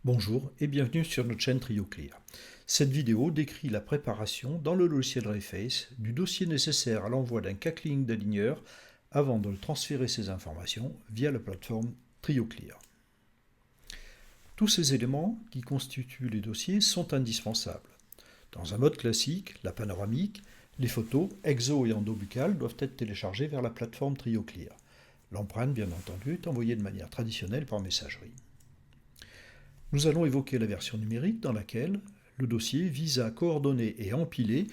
Bonjour et bienvenue sur notre chaîne TrioClear. Cette vidéo décrit la préparation dans le logiciel Reface du dossier nécessaire à l'envoi d'un cackling d'aligneur avant de transférer ces informations via la plateforme TrioClear. Tous ces éléments qui constituent les dossiers sont indispensables. Dans un mode classique, la panoramique, les photos exo et endobuccales doivent être téléchargées vers la plateforme TrioClear. L'empreinte, bien entendu, est envoyée de manière traditionnelle par messagerie. Nous allons évoquer la version numérique dans laquelle le dossier vise à coordonner et empiler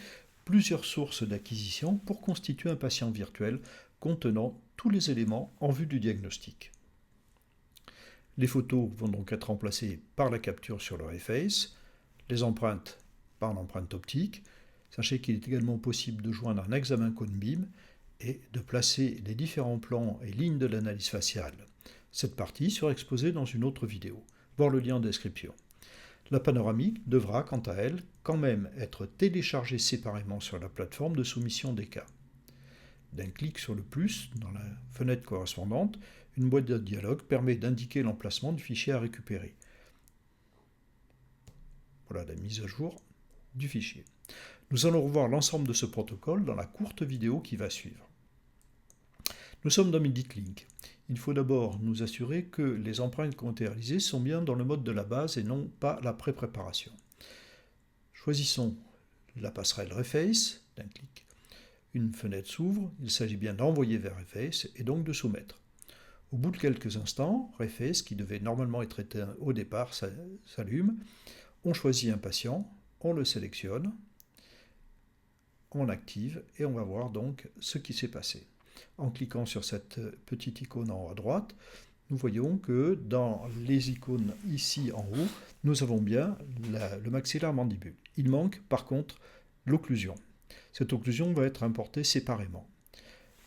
plusieurs sources d'acquisition pour constituer un patient virtuel contenant tous les éléments en vue du diagnostic. Les photos vont donc être remplacées par la capture sur le Reface, les empreintes par l'empreinte optique. Sachez qu'il est également possible de joindre un examen cone-beam et de placer les différents plans et lignes de l'analyse faciale. Cette partie sera exposée dans une autre vidéo. Voir le lien en description. La panoramique devra, quant à elle, quand même être téléchargée séparément sur la plateforme de soumission des cas. D'un clic sur le plus dans la fenêtre correspondante, une boîte de dialogue permet d'indiquer l'emplacement du fichier à récupérer. Voilà la mise à jour du fichier. Nous allons revoir l'ensemble de ce protocole dans la courte vidéo qui va suivre. Nous sommes dans MeditLink. Il faut d'abord nous assurer que les empreintes qui ont été réalisées sont bien dans le mode de la base et non pas la pré-préparation. Choisissons la passerelle Reface, d'un clic. Une fenêtre s'ouvre, il s'agit bien d'envoyer vers Reface et donc de soumettre. Au bout de quelques instants, Reface, qui devait normalement être éteint au départ, s'allume. On choisit un patient, on le sélectionne, on active et on va voir donc ce qui s'est passé. En cliquant sur cette petite icône en haut à droite, nous voyons que dans les icônes ici en haut, nous avons bien le maxillaire mandibule. Il manque par contre l'occlusion. Cette occlusion va être importée séparément.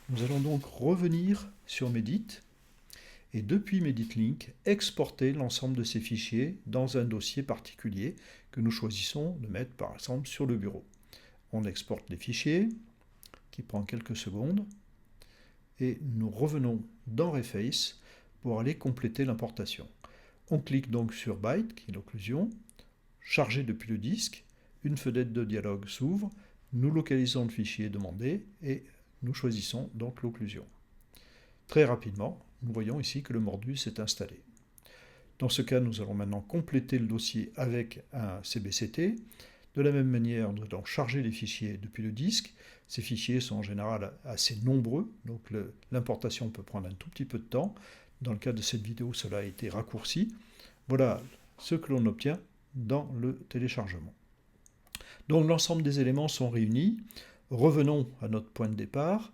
Nous allons donc revenir sur Medit et depuis MeditLink, exporter l'ensemble de ces fichiers dans un dossier particulier que nous choisissons de mettre par exemple sur le bureau. On exporte les fichiers, qui prend quelques secondes, et nous revenons dans Reface pour aller compléter l'importation. On clique donc sur Byte, qui est l'occlusion, chargé depuis le disque, une fenêtre de dialogue s'ouvre, nous localisons le fichier demandé et nous choisissons donc l'occlusion. Très rapidement, nous voyons ici que le Mordus est installé. Dans ce cas, nous allons maintenant compléter le dossier avec un CBCT. De la même manière, nous allons charger les fichiers depuis le disque. Ces fichiers sont en général assez nombreux, donc l'importation peut prendre un tout petit peu de temps. Dans le cas de cette vidéo, cela a été raccourci. Voilà ce que l'on obtient dans le téléchargement. Donc l'ensemble des éléments sont réunis. Revenons à notre point de départ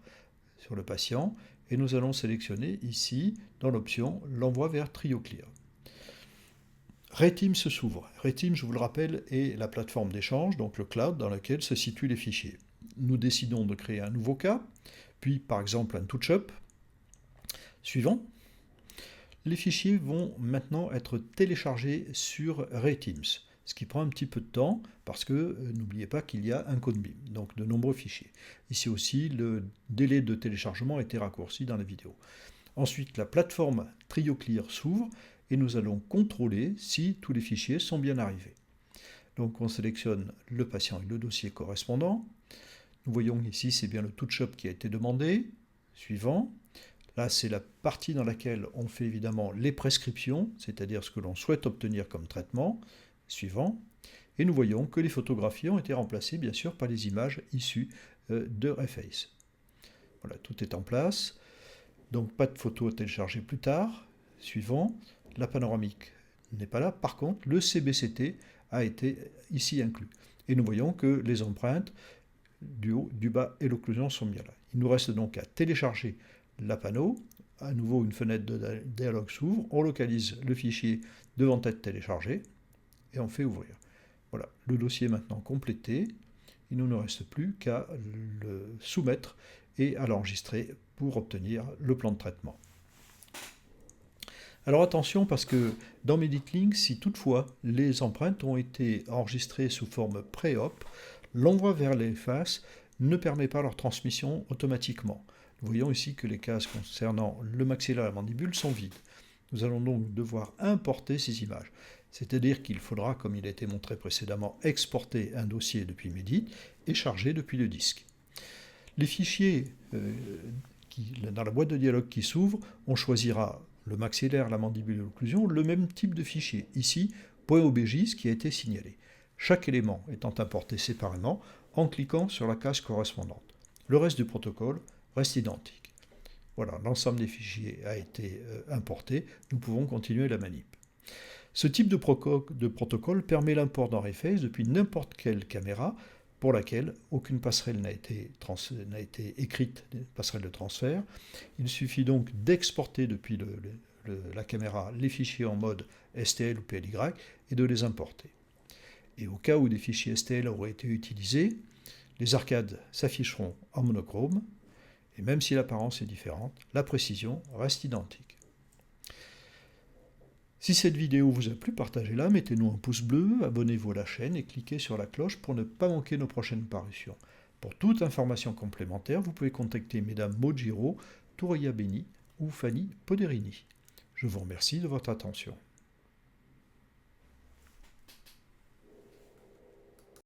sur le patient et nous allons sélectionner ici, dans l'option, l'envoi vers TrioClear. RayTeams s'ouvre. RayTeams, je vous le rappelle, est la plateforme d'échange, donc le cloud, dans lequel se situent les fichiers. Nous décidons de créer un nouveau cas, puis par exemple un touch-up. Suivant. Les fichiers vont maintenant être téléchargés sur RayTeams, ce qui prend un petit peu de temps parce que n'oubliez pas qu'il y a un cone-beam, donc de nombreux fichiers. Ici aussi, le délai de téléchargement a été raccourci dans la vidéo. Ensuite, la plateforme TrioClear s'ouvre et nous allons contrôler si tous les fichiers sont bien arrivés. Donc on sélectionne le patient et le dossier correspondant. Nous voyons ici c'est bien le touch-up qui a été demandé. Suivant. Là c'est la partie dans laquelle on fait évidemment les prescriptions, c'est-à-dire ce que l'on souhaite obtenir comme traitement. Suivant. Et nous voyons que les photographies ont été remplacées bien sûr par les images issues de Reface. Voilà, tout est en place. Donc pas de photos à télécharger plus tard. Suivant. La panoramique n'est pas là. Par contre, le CBCT a été ici inclus. Et nous voyons que les empreintes du haut, du bas et l'occlusion sont bien là. Il nous reste donc à télécharger la panneau. À nouveau, une fenêtre de dialogue s'ouvre. On localise le fichier devant être téléchargé et on fait ouvrir. Voilà, le dossier est maintenant complété. Il ne nous reste plus qu'à le soumettre et à l'enregistrer pour obtenir le plan de traitement. Alors attention parce que dans MeditLink, si toutefois les empreintes ont été enregistrées sous forme pré-op, l'envoi vers les faces ne permet pas leur transmission automatiquement. Nous voyons ici que les cases concernant le maxillaire et la mandibule sont vides. Nous allons donc devoir importer ces images. C'est-à-dire qu'il faudra, comme il a été montré précédemment, exporter un dossier depuis Medit et charger depuis le disque. Les fichiers dans la boîte de dialogue qui s'ouvre, on choisira le maxillaire, la mandibule et l'occlusion, le même type de fichier. Ici, .obgis qui a été signalé. Chaque élément étant importé séparément en cliquant sur la case correspondante. Le reste du protocole reste identique. Voilà, l'ensemble des fichiers a été importé. Nous pouvons continuer la manip. Ce type de protocole permet l'import d'un reface depuis n'importe quelle caméra pour laquelle aucune passerelle n'a été écrite, passerelle de transfert. Il suffit donc d'exporter depuis la caméra les fichiers en mode STL ou PLY et de les importer. Et au cas où des fichiers STL auraient été utilisés, les arcades s'afficheront en monochrome, et même si l'apparence est différente, la précision reste identique. Si cette vidéo vous a plu, partagez-la, mettez-nous un pouce bleu, abonnez-vous à la chaîne et cliquez sur la cloche pour ne pas manquer nos prochaines parutions. Pour toute information complémentaire, vous pouvez contacter mesdames Maud Giraud, Touria Beni ou Fanny Poderini. Je vous remercie de votre attention.